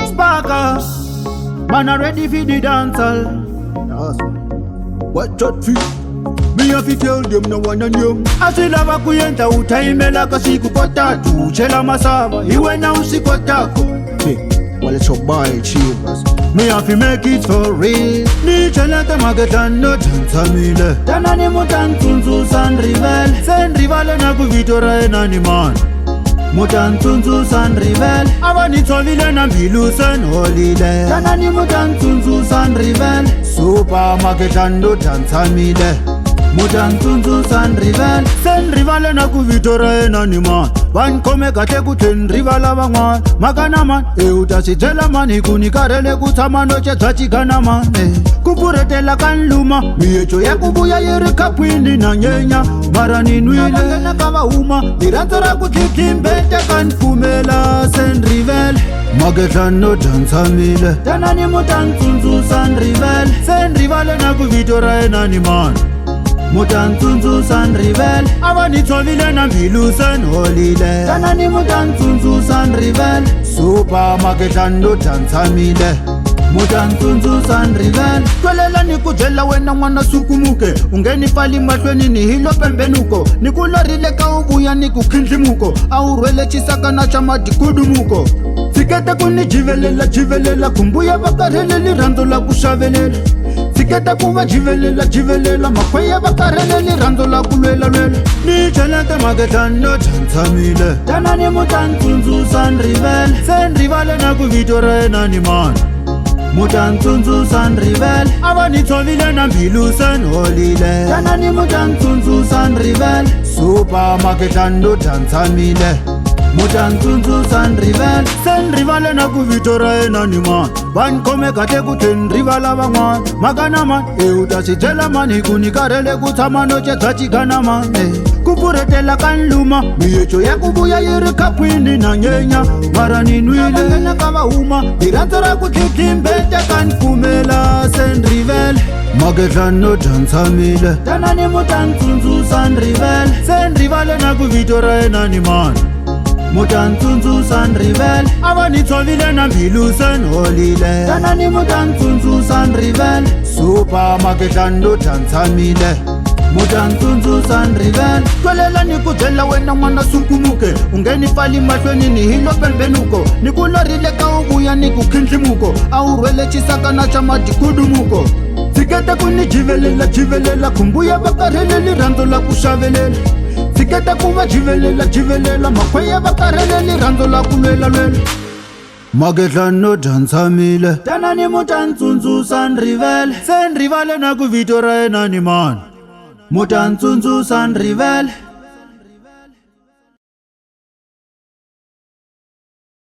Sparker, man are ready for the dancehall. What that feel? Me have to tell them no one and you. Asilava kuyenta utaimela kasiku potatu chela masava iwe na usikotako. Well, it's your boy, Chivas. Me have to make it for real. Ni chelete magetano tantamile. Tanani mutantunzu san rival. Sen rivale na kuvitora enani man. Mutantunzu san rival. Avani tovile na mbilu sen holide. Tanani mutantunzu san rival. Super magetano tantamile. Mutantunzu san rival. Sen rival na kuvitora enani man. Van kome kate kuten rivala vangwan Magana man, utasitela man Ikunikarele kutamano chezachi gana man Kupuretela kan luma Miecho ya kubuya yere kapwindi na nyenya Marani nwile na kama uma Irantara kukikimbete kan fumela Sen rival Magetano dansamile Tanani mutantunzu san rival Sen rival na kuvitora enani man Mutantunzu san rival Avani tovile na mbilu sen holide Tanani mutantunzu san rival Super magetando tansamile Mutantunzu san rival Twelela nikujela wena mwana sukumuke Ungeni pali matweni ni hilo pembenuko Nikulorile kaubuya nikukindlimuko Aurwele chisaka na chamadi kudumuko Sikete kuni jivelela Kumbuya bakarele liranzo la kushavelela Siketa kuva jivelela Makwaya bakarele liranzo la kulwela Ni chelete magetano tansamile Tanani mutantunzu san rival Sen rival na kuvitora enani man Mutantunzu san rival Avani tovile na mbilu sen holide Tanani mutantunzu san rival Super magetano tansamile Mutantunzu san rival Sen rival na kuvitora enani man Van kome kate kuten rivala vangwan Magana man, utasitela man Ikunikarele kutamano chezachi gana man Kupuretela kan luma Miecho ya kubuya yere kapwindi na nyenya Marani nwile na kama uma Irantara kukikimbete kan fumela Sen rival Magetano dansamile Tanani mutantunzu san rival Sen rival na kuvitora enani man Mutantunzu san rival Avani tovile na mbilu sen holide Tanani mutantunzu san rival Super magetando tansamile Mutantunzu san rival Twelela nikujela wena mwana sukumuke Ungeni pali matweni ni hilo pembenuko Nikulorile kaubuya nikukindlimuko Aurwele chisaka na chamadi kudumuko Sikete kuni jivelela Kumbuya bakarele liranzo la kushavelela Siketa kuva jivelela Makwaya bakarele liranzo la kulwela Magetano dansamile Tanani mutantunzu san rival Sen rival na kuvitora enani man Mutantunzu san rival